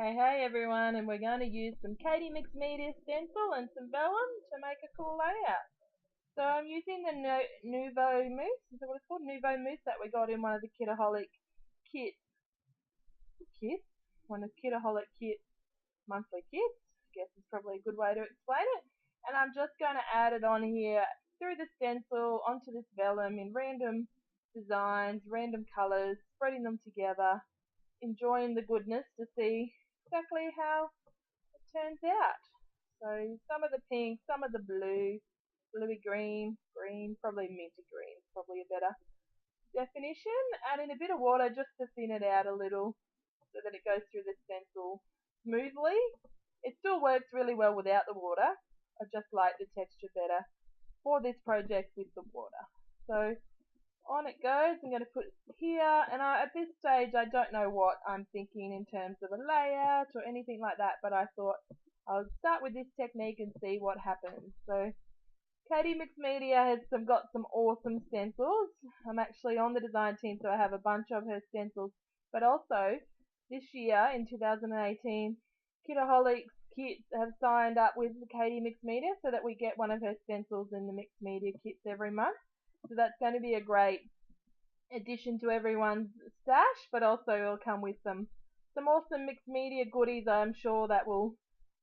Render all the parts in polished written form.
Hey everyone, and we're going to use some Katie Mixed Media stencil and some vellum to make a cool layout. So I'm using the nuvo mousse, is that what it's called? Nuvo mousse that we got in one of the Kitaholic kits. One of Kitaholic kit monthly kits, I guess is probably a good way to explain it. And I'm just going to add it on here through the stencil onto this vellum in random designs, random colours, spreading them together, enjoying the goodness to see exactly how it turns out. So some of the pink, some of the blue, bluey green, probably minty green, probably a better definition. Adding a bit of water just to thin it out a little so that it goes through the stencil smoothly. It still works really well without the water. I just like the texture better for this project with the water. So on it goes. I'm going to put it here, and at this stage I don't know what I'm thinking in terms of a layout or anything like that, but I thought I'll start with this technique and see what happens. So Katie Mixed Media has got some awesome stencils. I'm actually on the design team, so I have a bunch of her stencils, but also this year in 2018 Kitaholics kits have signed up with Katie Mixed Media so that we get one of her stencils in the Mixed Media kits every month. So that's going to be a great addition to everyone's stash, but also it'll come with some awesome mixed media goodies, I'm sure, that will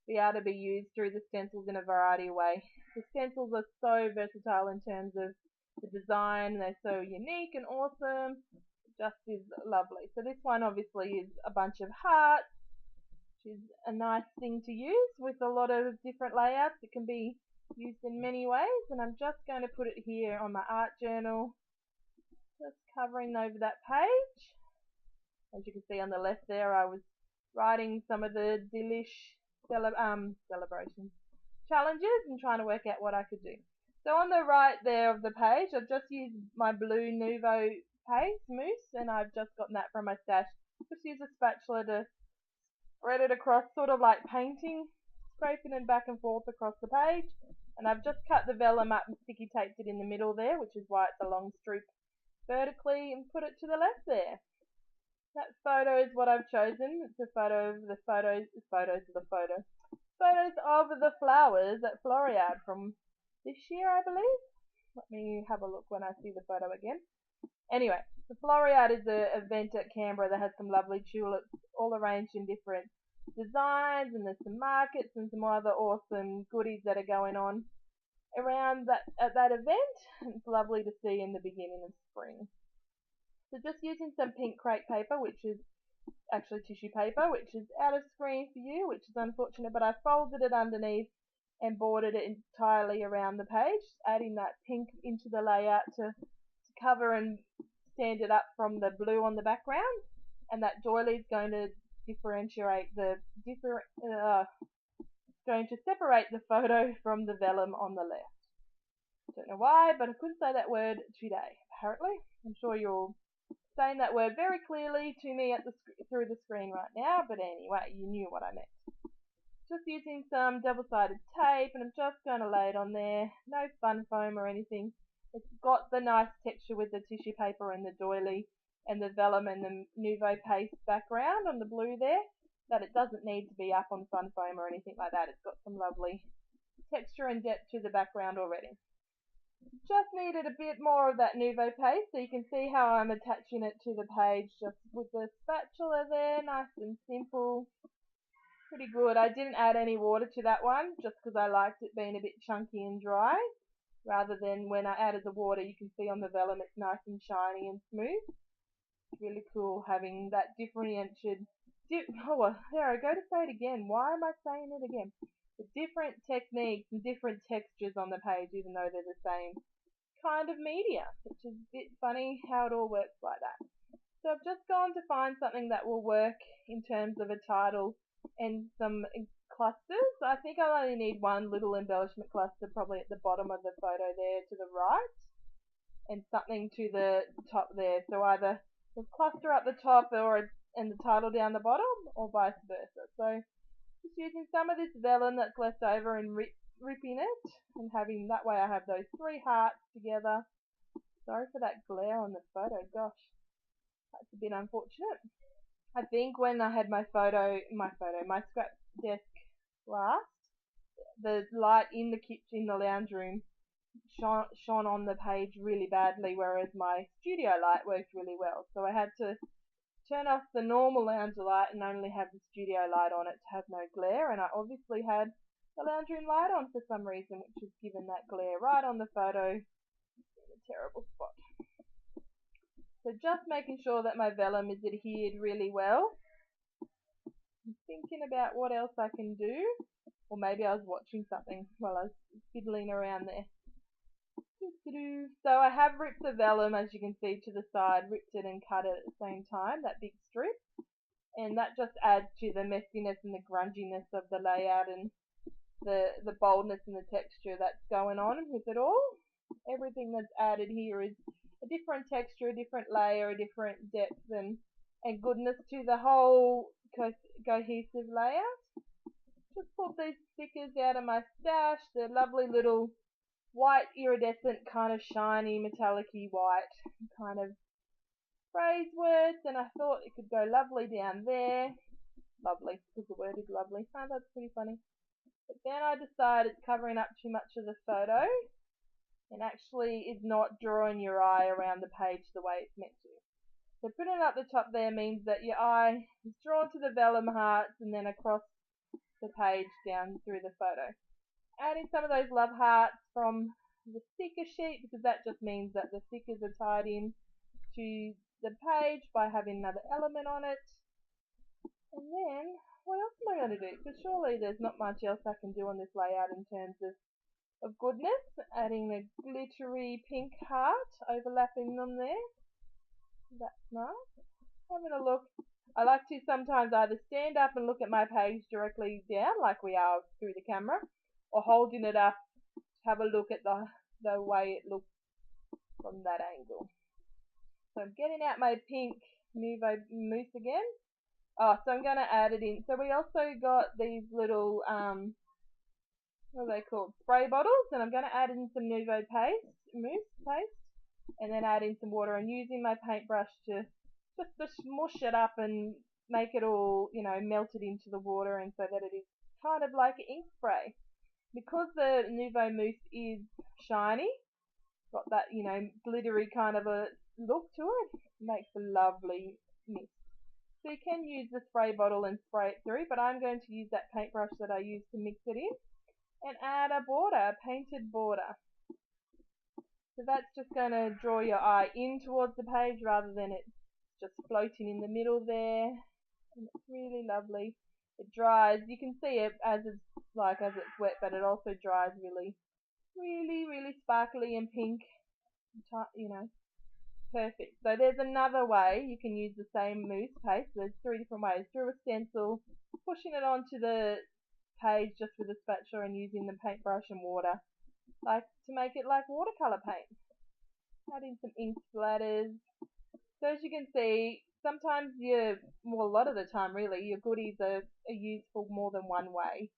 be able to be used through the stencils in a variety of ways. The stencils are so versatile in terms of the design, they're so unique and awesome. It just is lovely. So this one obviously is a bunch of hearts, which is a nice thing to use with a lot of different layouts. It can be used in many ways, and I'm just going to put it here on my art journal, just covering over that page. As you can see on the left there, I was writing some of the delish celebrations challenges and trying to work out what I could do. So on the right there of the page, I've just used my blue nuvo paste mousse, and I've just gotten that from my stash. Just use a spatula to spread it across, sort of like painting, scraping it back and forth across the page. And I've just cut the vellum up and sticky taped it in the middle there, which is why it's a long strip vertically, and put it to the left there. That photo is what I've chosen. It's a photo of the photos of the flowers at Floriade from this year, I believe. Let me have a look when I see the photo again. Anyway, the Floriade is an event at Canberra that has some lovely tulips all arranged in different designs, and there's some markets and some other awesome goodies that are going on around at that event. It's lovely to see in the beginning of spring. So just using some pink crepe paper, which is actually tissue paper, which is out of screen for you, which is unfortunate, but I folded it underneath and bordered it entirely around the page, adding that pink into the layout to cover and stand it up from the blue on the background. And that doily is going to separate the photo from the vellum on the left. Don't know why, but I couldn't say that word today, apparently. I'm sure you're all saying that word very clearly to me through the screen right now, but anyway, you knew what I meant. Just using some double-sided tape, and I'm just going to lay it on there. No fun foam or anything. It's got the nice texture with the tissue paper and the doily and the vellum and the nuvo paste background on the blue there, that it doesn't need to be up on fun foam or anything like that. It's got some lovely texture and depth to the background already. Just needed a bit more of that nuvo paste, so you can see how I'm attaching it to the page just with the spatula there, nice and simple. Pretty good. I didn't add any water to that one just because I liked it being a bit chunky and dry, rather than when I added the water. You can see on the vellum it's nice and shiny and smooth. It's really cool having that differentiated there I go to say it again. Why am I saying it again? The different techniques and different textures on the page, even though they're the same kind of media, which is a bit funny how it all works like that. So I've just gone to find something that will work in terms of a title and some clusters. I think I'll only need one little embellishment cluster, probably at the bottom of the photo there to the right, and something to the top there. So either the cluster up the top and the title down the bottom, or vice versa. So just using some of this vellum that's left over and ripping it, and having that way I have those three hearts together. Sorry for that glare on the photo, gosh, that's a bit unfortunate. I think when I had my scrap desk last, the light in the kitchen, the lounge room, shone on the page really badly, whereas my studio light worked really well. So I had to turn off the normal lounge light and only have the studio light on it to have no glare, and I obviously had the lounge room light on for some reason, which has given that glare right on the photo in a terrible spot. So just making sure that my vellum is adhered really well. I'm thinking about what else I can do, or maybe I was watching something while I was fiddling around there. So I have ripped the vellum, as you can see, to the side, ripped it and cut it at the same time, that big strip, and that just adds to the messiness and the grunginess of the layout and the boldness and the texture that's going on with it all. Everything that's added here is a different texture, a different layer, a different depth and goodness to the whole cohesive layout. Just pulled these stickers out of my stash. They're lovely little white iridescent, kind of shiny metallic-y white kind of phrase words, and I thought it could go lovely down there. Lovely, because the word is lovely. Oh, that's pretty funny. But then I decided it's covering up too much of the photo and actually is not drawing your eye around the page the way it's meant to. So putting it up the top there means that your eye is drawn to the vellum hearts and then across the page down through the photo. Adding some of those love hearts from the sticker sheet, because that just means that the stickers are tied in to the page by having another element on it. And then, what else am I going to do? Because surely there's not much else I can do on this layout in terms of goodness. Adding a glittery pink heart, overlapping them there. That's nice. Having a look. I like to sometimes either stand up and look at my page directly down, like we are through the camera, or holding it up to have a look at the way it looks from that angle. So I'm getting out my pink Nuvo mousse again. Oh, so I'm going to add it in. So we also got these little, what are they called? Spray bottles, and I'm going to add in some Nuvo mousse paste, and then add in some water and using my paintbrush to just smush it up and make it all, melted into the water, and so that it is kind of like ink spray. Because the Nuvo mousse is shiny, got that, glittery kind of a look to it, makes a lovely mix. So you can use the spray bottle and spray it through, but I'm going to use that paintbrush that I used to mix it in and add a border, a painted border. So that's just going to draw your eye in towards the page rather than it just floating in the middle there. And it's really lovely. It dries, you can see it as it's wet, but it also dries really, really, really sparkly and pink, perfect. So there's another way you can use the same mousse paste. There's 3 different ways. Through a stencil, pushing it onto the page just with a spatula and using the paintbrush and water, like to make it like watercolor paint. Adding some ink splatters. So as you can see, sometimes a lot of the time really, your goodies are used for more than one way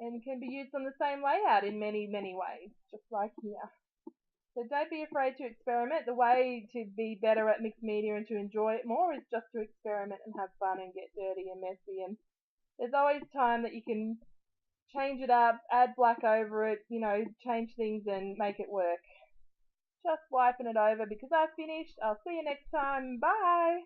and can be used on the same layout in many, many ways, just like here. So don't be afraid to experiment. The way to be better at mixed media and to enjoy it more is just to experiment and have fun and get dirty and messy. And there's always time that you can change it up, add black over it, change things and make it work. Just wiping it over because I've finished. I'll see you next time. Bye!